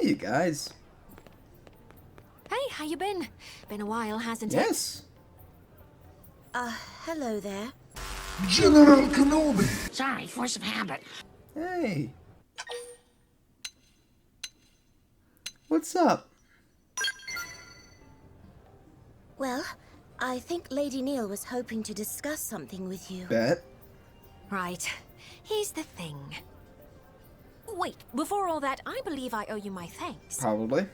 you guys. Hey, how you been? Been a while, hasn't it? Yes. Hello there. General Kenobi! Sorry, force of habit. Hey. What's up? Well, I think Lady Neil was hoping to discuss something with you. Bet. Right. Here's the thing. Wait, before all that, I believe I owe you my thanks. Probably.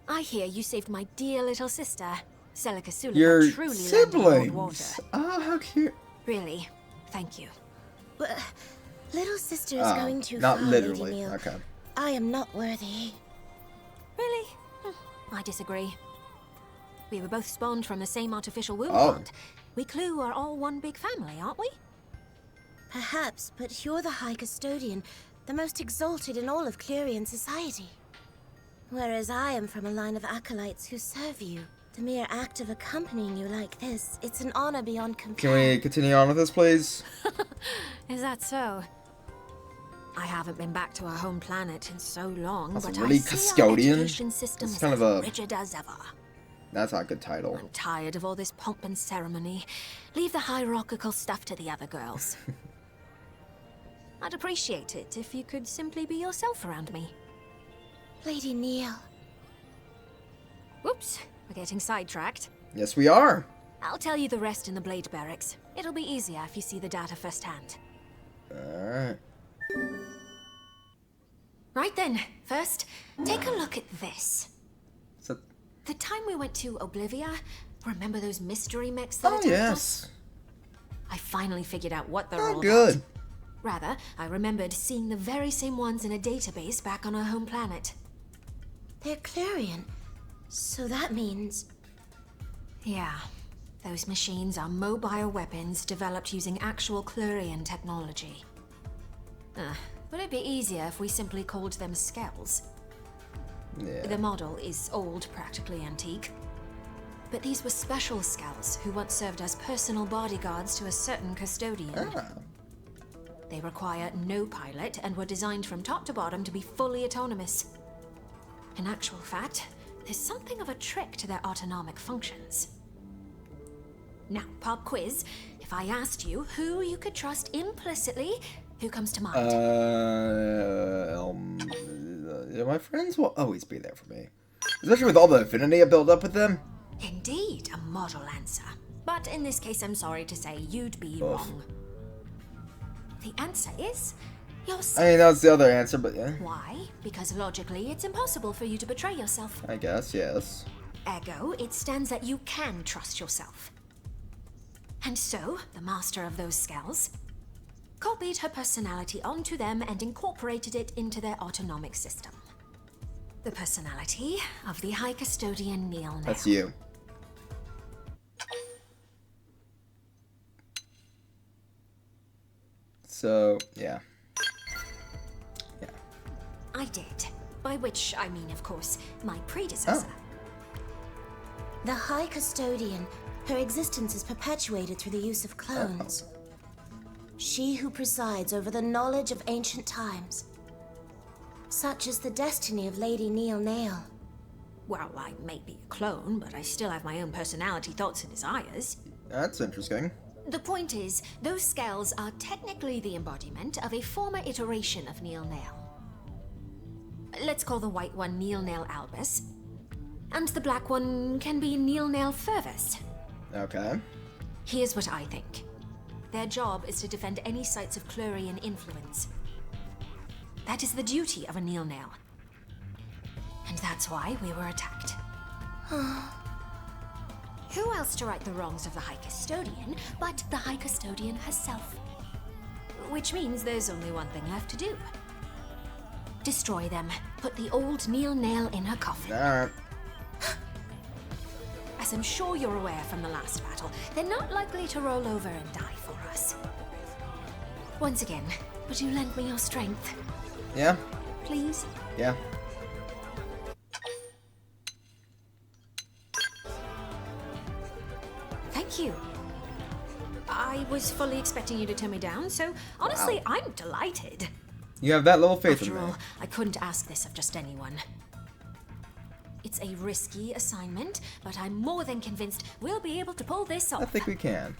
I hear you saved my dear little sister, Celica Sullivan. Your Truly landed on water. siblings. Oh, how cute. Really, thank you. Well, little sister is going too not far, literally. Lady Neil. Okay. I am not worthy. Really? I disagree. We were both spawned from the same artificial womb Oh. plant. We QLU are all one big family, aren't we? Perhaps, but you're the High Custodian, the most exalted in all of Clerian society. Whereas I am from a line of acolytes who serve you. The mere act of accompanying you like this, it's an honor beyond compare. Can we continue on with this, please? Is that so? I haven't been back to our home planet in so long, That's but really I see custodian. our education system It's is kind as of a- rigid as ever. That's not a good title. I'm tired of all this pomp and ceremony. Leave the hierarchical stuff to the other girls. I'd appreciate it if you could simply be yourself around me. Lady Neil. Whoops, we're getting sidetracked. Yes, we are. I'll tell you the rest in the Blade Barracks. It'll be easier if you see the data firsthand. Alright. Right then, first, take a look at this. So, The time we went to Oblivia, remember those mystery mechs that oh, attacked us? yes. I finally figured out what they're Oh, all good. about. Rather, I remembered seeing the very same ones in a database back on our home planet. They're Clerian. So that means... Yeah, those machines are mobile weapons developed using actual Clerian technology. Would it be easier if we simply called them Skells? Yeah. The model is old, practically antique. But these were special Skells who once served as personal bodyguards to a certain custodian. Ah. They require no pilot and were designed from top to bottom to be fully autonomous. In actual fact, there's something of a trick to their autonomic functions. Now, pop quiz. If I asked you who you could trust implicitly, who comes to mind? My friends will always be there for me. Especially with all the affinity I built up with them. Indeed, a model answer. But in this case, I'm sorry to say you'd be wrong. The answer is yourself. I mean, that's the other answer, but yeah. Why? Because logically, it's impossible for you to betray yourself. I guess, yes. Ergo, it stands that you can trust yourself. And so, the master of those Skells copied her personality onto them and incorporated it into their autonomic system. The personality of the High Custodian Neil. That's you. So, yeah. Yeah. I did. By which I mean, of course, my predecessor. The High Custodian, her existence is perpetuated through the use of clones. She who presides over the knowledge of ancient times. Such is the destiny of Lady Neil Nail. Well, I may be a clone, but I still have my own personality, thoughts, and desires. That's interesting. The point is, those Skells are technically the embodiment of a former iteration of Neil Nail. Let's call the white one Neil Nail Albus, and the black one can be Neil Nail Fervus. Okay. Here's what I think. Their job is to defend any sites of Clerian influence. That is the duty of a Neil Nail. And that's why we were attacked. Who else to right the wrongs of the High Custodian but the High Custodian herself? Which means there's only one thing left to do. Destroy them. Put the old Neil Nail in her coffin. Alright. As I'm sure you're aware from the last battle, they're not likely to roll over and die for us. Once again, would you lend me your strength, Yeah? please? Yeah. Thank you. I was fully expecting you to turn me down, so honestly, Wow. I'm delighted. You have that little faith in After me. all, I couldn't ask this of just anyone. It's a risky assignment, but I'm more than convinced we'll be able to pull this I off. think we can.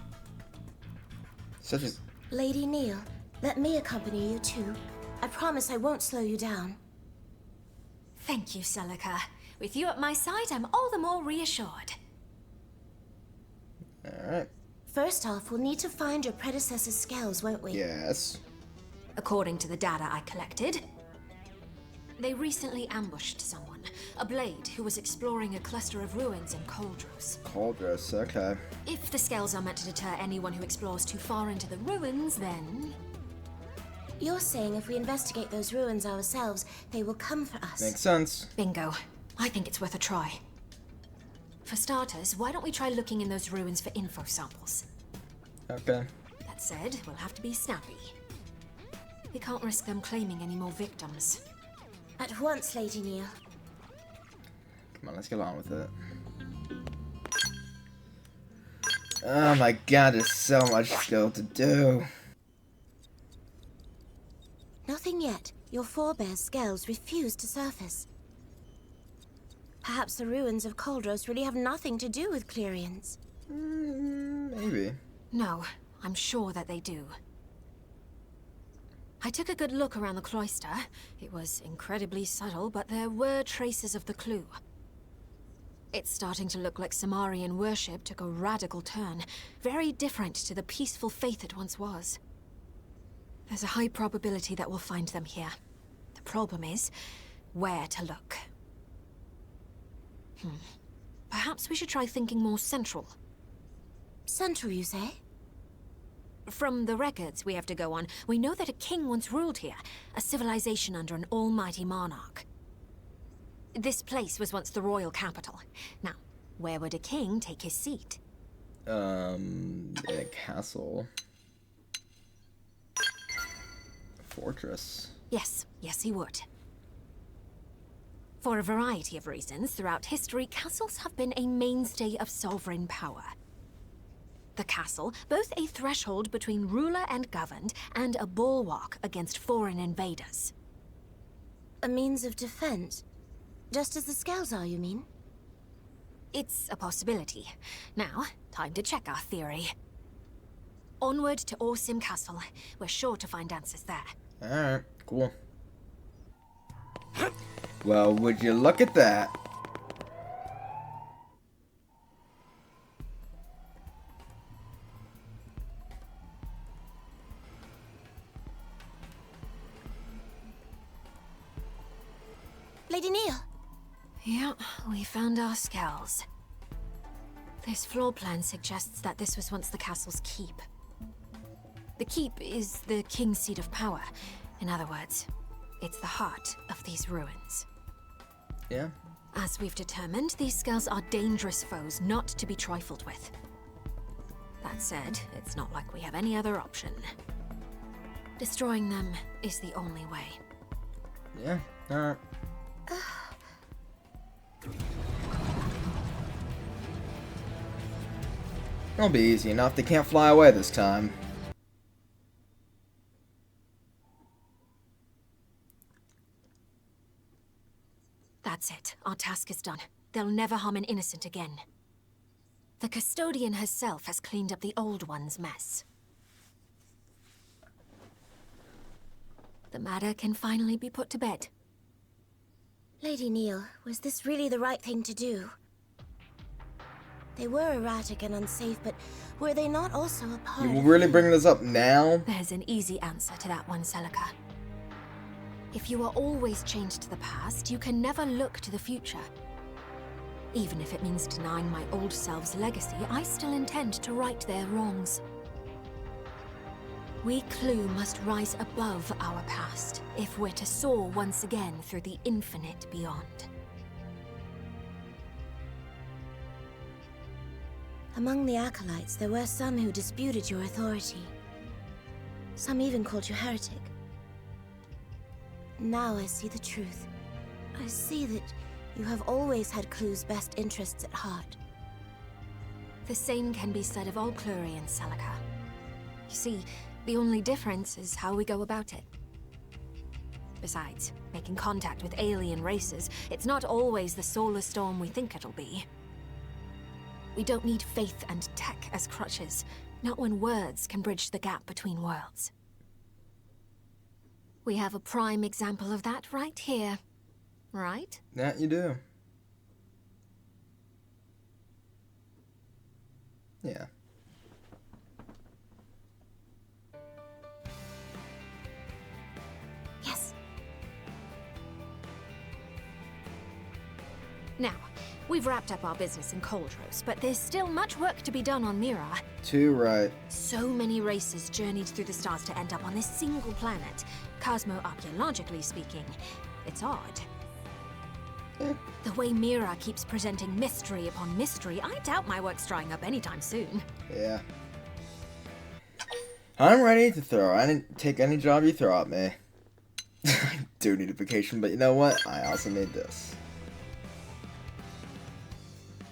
Such a... Lady Neil, let me accompany you too. I promise I won't slow you down. Thank you, Celica. With you at my side, I'm all the more reassured. Alright. First off, we'll need to find your predecessor's scales, won't we? Yes. According to the data I collected, they recently ambushed someone, a blade who was exploring a cluster of ruins in Coldros. Coldros, okay. If the scales are meant to deter anyone who explores too far into the ruins, then... You're saying if we investigate those ruins ourselves, they will come for us. Makes sense. Bingo. I think it's worth a try. For starters, why don't we try looking in those ruins for info samples? Okay. That said, we'll have to be snappy. We can't risk them claiming any more victims. At once, Lady Neil. Come on, let's get on with it. Oh my god, there's so much still to do. Nothing yet. Your forebears' scales refuse to surface. Perhaps the ruins of Coldros really have nothing to do with Clerians. Maybe. No, I'm sure that they do. I took a good look around the cloister. It was incredibly subtle, but there were traces of the clue. It's starting to look like Samarian worship took a radical turn, very different to the peaceful faith it once was. There's a high probability that we'll find them here. The problem is, where to look. Perhaps we should try thinking more central. Central, you say? From the records we have to go on, we know that a king once ruled here, a civilization under an almighty monarch. This place was once the royal capital. Now, where would a king take his seat? In a castle. Fortress. Yes, he would. For a variety of reasons, throughout history, castles have been a mainstay of sovereign power. The castle, both a threshold between ruler and governed, and a bulwark against foreign invaders. A means of defense? Just as the scales are, you mean? It's a possibility. Now, time to check our theory. Onward to Orsim Castle. We're sure to find answers there. Alright, cool. Well, would you look at that? Lady Neil! Yeah, we found our scales. This floor plan suggests that this was once the castle's keep. The keep is the king's seat of power. In other words, it's the heart of these ruins. Yeah. As we've determined, these scales are dangerous foes not to be trifled with. That said, it's not like we have any other option. Destroying them is the only way. Yeah, alright. It'll be easy enough. They can't fly away this time. That's it. Our task is done. They'll never harm an innocent again. The custodian herself has cleaned up the old one's mess. The matter can finally be put to bed. Lady Neil, was this really the right thing to do? They were erratic and unsafe, but were they not also a part You of... really bring this up now? There's an easy answer to that one, Celica. If you are always chained to the past, you can never look to the future. Even if it means denying my old self's legacy, I still intend to right their wrongs. We Clue must rise above our past, if we're to soar once again through the infinite beyond. Among the acolytes, there were some who disputed your authority. Some even called you heretic. Now I see the truth. I see that you have always had Clue's best interests at heart. The same can be said of all Clurians, Celica. You see, the only difference is how we go about it. Besides, making contact with alien races, it's not always the solar storm we think it'll be. We don't need faith and tech as crutches, not when words can bridge the gap between worlds. We have a prime example of that right here. Right? That you do. Yeah. Yes. Now, we've wrapped up our business in Coldros, but there's still much work to be done on Mira. Too right. So many races journeyed through the stars to end up on this single planet. Cosmo-archaeologically speaking, it's odd. The way Mira keeps presenting mystery upon mystery, I doubt my work's drying up anytime soon. Yeah. I'm ready to throw. I didn't take any job you throw at me. I do need a vacation, but you know what? I also need this.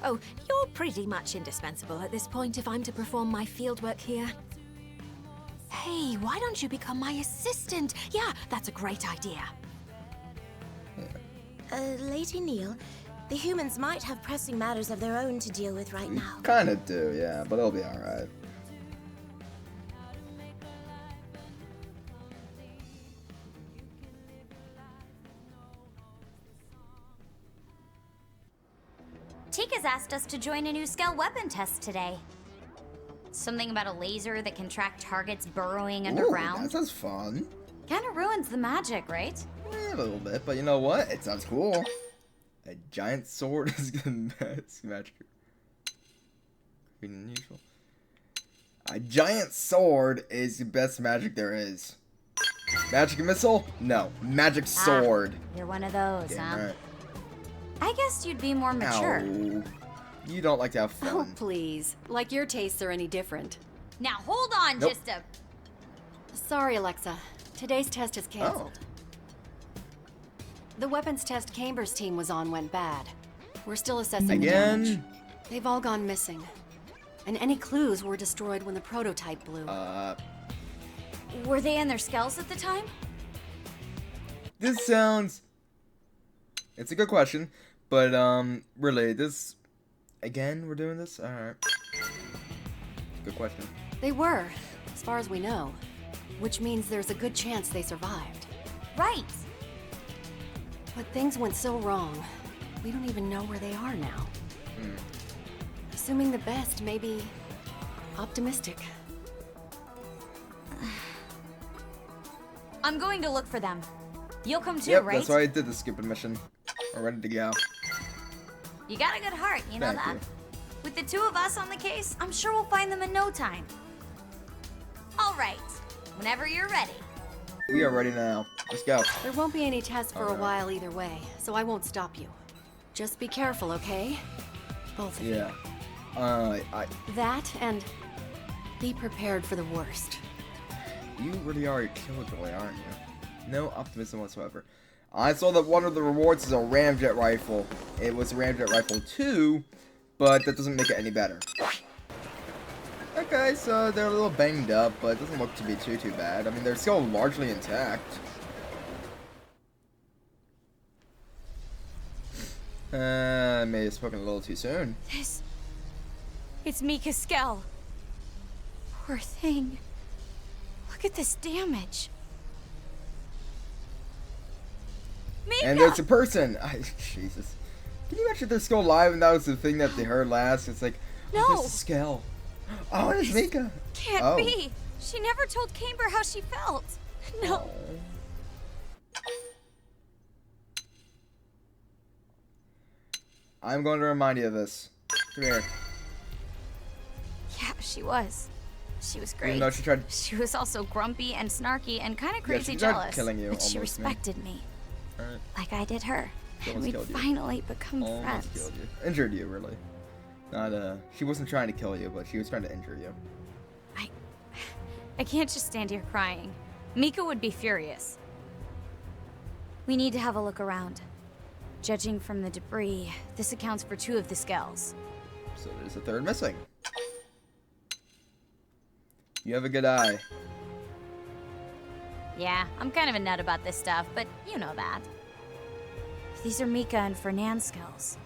Oh, you're pretty much indispensable at this point if I'm to perform my fieldwork here. Hey, why don't you become my assistant? Yeah, that's a great idea. Lady Neil, the humans might have pressing matters of their own to deal with right now. Kinda do, yeah, but it'll be alright. Tika's asked us to join a new Skell weapon test today. Something about a laser that can track targets burrowing Ooh, underground. that sounds fun. Kinda ruins the magic, right? A little bit, but you know what? It sounds cool. A giant sword is gonna match unusual. A giant sword is the best magic there is. Magic missile? No. Magic sword. You're one of those, Damn huh? right. I guessed you'd be more mature. Ow. You don't like to have Oh, fun. please. Like your tastes are any different. Now hold on Nope. just a... Sorry, Alexa. Today's test is Oh. canceled. The weapons test Camber's team was on went bad. We're still assessing the damage. Again? They've all gone missing. And any clues were destroyed when the prototype blew. Were they in their skells at the time? This sounds... It's a good question, but, really, this... Again, we're doing this? Alright. Good question. They were, as far as we know. Which means there's a good chance they survived. Right. But things went so wrong. We don't even know where they are now. Assuming the best, maybe optimistic. I'm going to look for them. You'll come too, Yep, right? that's why I did the stupid mission. We're ready to go. You got a good heart, you know Thank that? you. With the two of us on the case, I'm sure we'll find them in no time. All right. Whenever you're ready. We are ready now. Let's go. There won't be any tests for a Alright. while either way, so I won't stop you. Just be careful, okay? Both of you. Yeah. That and be prepared for the worst. You really are a killjoy, aren't you? No optimism whatsoever. I saw that one of the rewards is a ramjet rifle. It was a ramjet rifle 2, but that doesn't make it any better. Okay, so they're a little banged up, but it doesn't look to be too bad. I mean, they're still largely intact. I may have spoken a little too soon. It's Mika Skell. Poor thing. Look at this damage. Mika! And there's a person. Jesus. Can you imagine if they're still alive and that was the thing that they heard last? It's like, No. oh, there's a Skell. Oh, it's Mika. Can't Oh. be. She never told Camber how she felt. No. I'm going to remind you of this. Come here. Yeah, she was. She was great. Even though she tried. She was also grumpy and snarky and kind of crazy she tried jealous. killing you, but she almost, man. respected me. Alright. Like I did her. She And almost we'd killed you. finally become Almost friends. killed you. Injured you, really. Not, she wasn't trying to kill you, but she was trying to injure you. I can't just stand here crying. Mika would be furious. We need to have a look around. Judging from the debris, this accounts for 2 of the skells. So there's a third missing. You have a good eye. Yeah, I'm kind of a nut about this stuff, but you know that. These are Mika and Fernand's skills.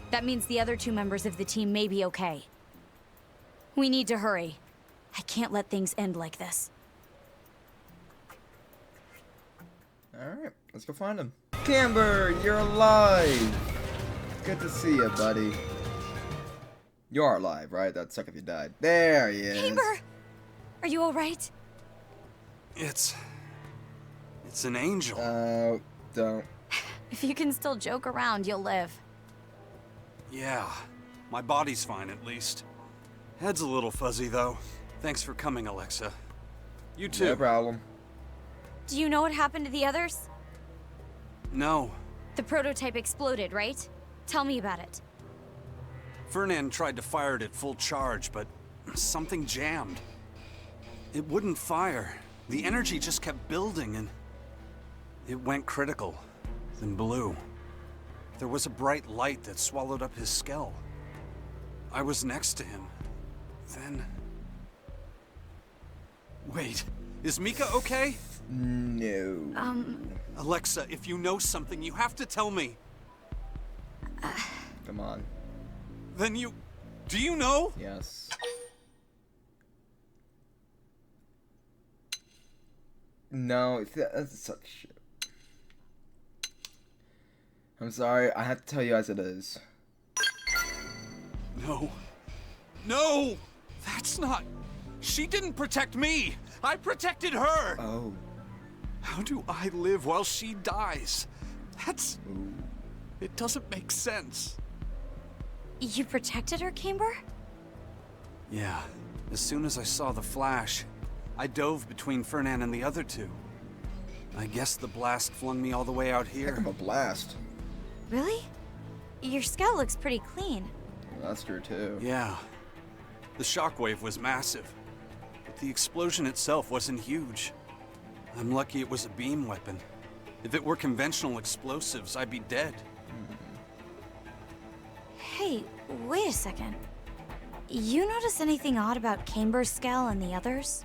That means the other 2 members of the team may be okay. We need to hurry. I can't let things end like this. Alright, let's go find him. Camber, you're alive! Good to see you, buddy. You are alive, right? That'd suck if you died. There he is. Camber! Are you alright? It's an angel. Don't. If you can still joke around, you'll live. Yeah, my body's fine at least. Head's a little fuzzy though. Thanks for coming, Alexa. You too. No problem. Do you know what happened to the others? No. The prototype exploded, right? Tell me about it. Fernand tried to fire it at full charge, but something jammed. It wouldn't fire. The energy just kept building and it went critical, then blew. There was a bright light that swallowed up his skull. I was next to him. Then... Wait, is Mika okay? No. Alexa, if you know something, you have to tell me. Come on. Then you... Do you know? Yes. No, that's such shit. I'm sorry, I have to tell you as it is. No. No! That's not... She didn't protect me! I protected her! Oh. How do I live while she dies? That's... Ooh. It doesn't make sense. You protected her, Camber? Yeah. As soon as I saw the flash, I dove between Fernand and the other 2. I guess the blast flung me all the way out Heck here. of a blast. Really? Your skull looks pretty clean. Well, that's true too. Yeah. The shockwave was massive. But the explosion itself wasn't huge. I'm lucky it was a beam weapon. If it were conventional explosives, I'd be dead. Hey, wait a second. You notice anything odd about Camber's skull and the others?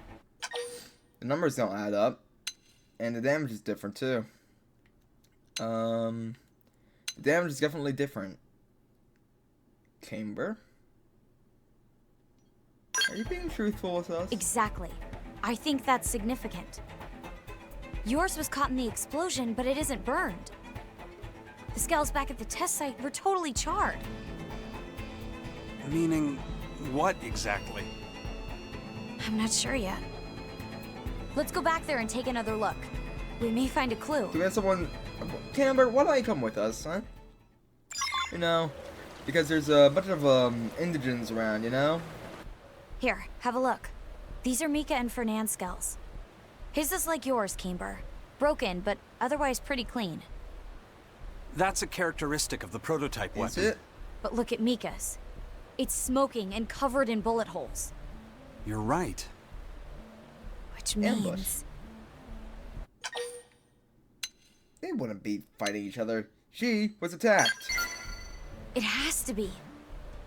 The numbers don't add up. And the damage is different too. The damage is definitely different. Camber? Are you being truthful with us? Exactly. I think that's significant. Yours was caught in the explosion, but it isn't burned. The skulls back at the test site were totally charred. Meaning, what exactly? I'm not sure yet. Let's go back there and take another look. We may find a clue. Do we have someone... Camber, why don't you come with us, huh? You know, because there's a bunch of, indigents around, you know? Here, have a look. These are Mika and Fernand's skulls. His is like yours, Camber. Broken, but otherwise pretty clean. That's a characteristic of the prototype weapon. Is it? But look at Mika's. It's smoking and covered in bullet holes. You're right. Which Ambush. means... They wouldn't be fighting each other. She was attacked. It has to be.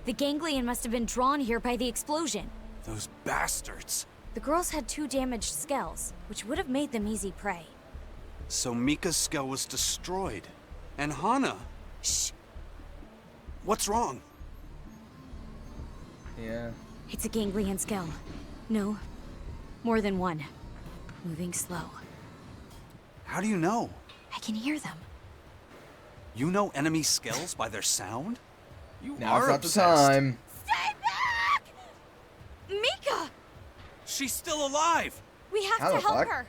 The ganglion must have been drawn here by the explosion. Those bastards. The girls had 2 damaged skulls, which would have made them easy prey. So Mika's skull was destroyed. And Hana. Shh! What's wrong? Yeah. It's a ganglion skull. No, more than one. Moving slow. How do you know? I can hear them. You know enemy skulls by their sound? You Now's are not obsessed. the time. Stay back! Mika! She's still alive! We have How to the help fuck? her!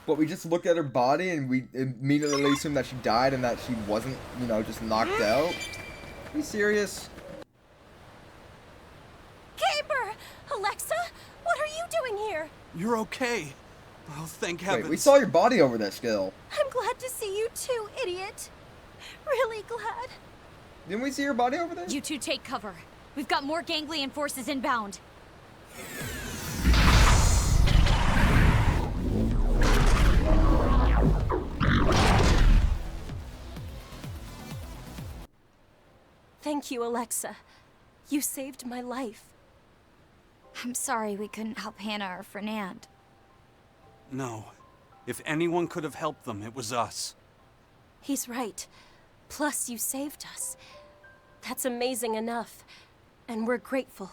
But we just looked at her body and we immediately assumed that she died and that she wasn't, you know, just knocked out. Are you serious? Camber! Alexa? What are you doing here? You're okay. Oh, thank heavens. Wait, we saw your body over there still. I'm glad to see you too, idiot. Really glad. Didn't we see your body over there? You 2 take cover. We've got more ganglion forces inbound. Thank you, Alexa. You saved my life. I'm sorry we couldn't help Hannah or Fernand. No. If anyone could have helped them, it was us. He's right. Plus, you saved us. That's amazing enough. And we're grateful.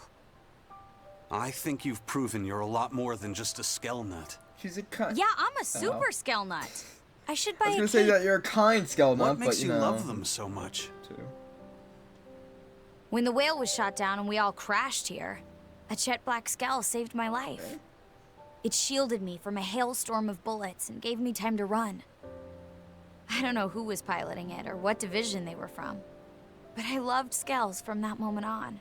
I think you've proven you're a lot more than just a skell nut. She's a kind. Yeah, I'm a super skell nut. I should buy I was a gonna say cape. that you're a kind Skell What Nut, makes but you you know. love them so much? Too. When the whale was shot down and we all crashed here, a jet black skell saved my life. It shielded me from a hailstorm of bullets and gave me time to run. I don't know who was piloting it or what division they were from, but I loved skells from that moment on.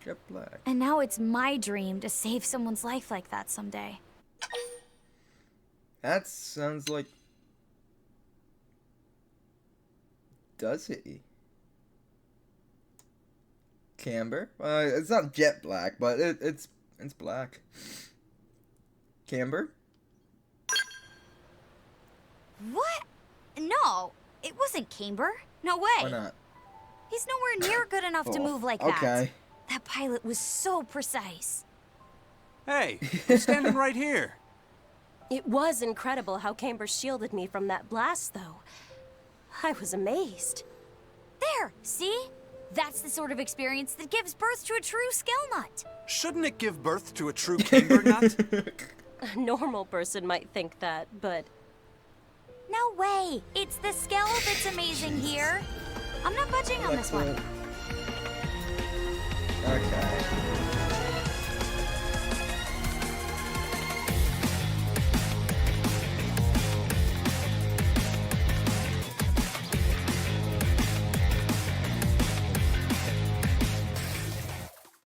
Jet black. And now it's my dream to save someone's life like that someday. That sounds like. Does he? Camber? It's not jet black, but it's black. Camber? What? No, it wasn't Camber. No way. Why not? He's nowhere near good enough to move like that. Okay. That pilot was so precise. Hey, I'm standing right here. It was incredible how Camber shielded me from that blast, though. I was amazed. There, see? That's the sort of experience that gives birth to a true skell nut. Shouldn't it give birth to a true camber nut? A normal person might think that, but No way. It's the skell that's amazing here. I'm not budging on this one. Okay.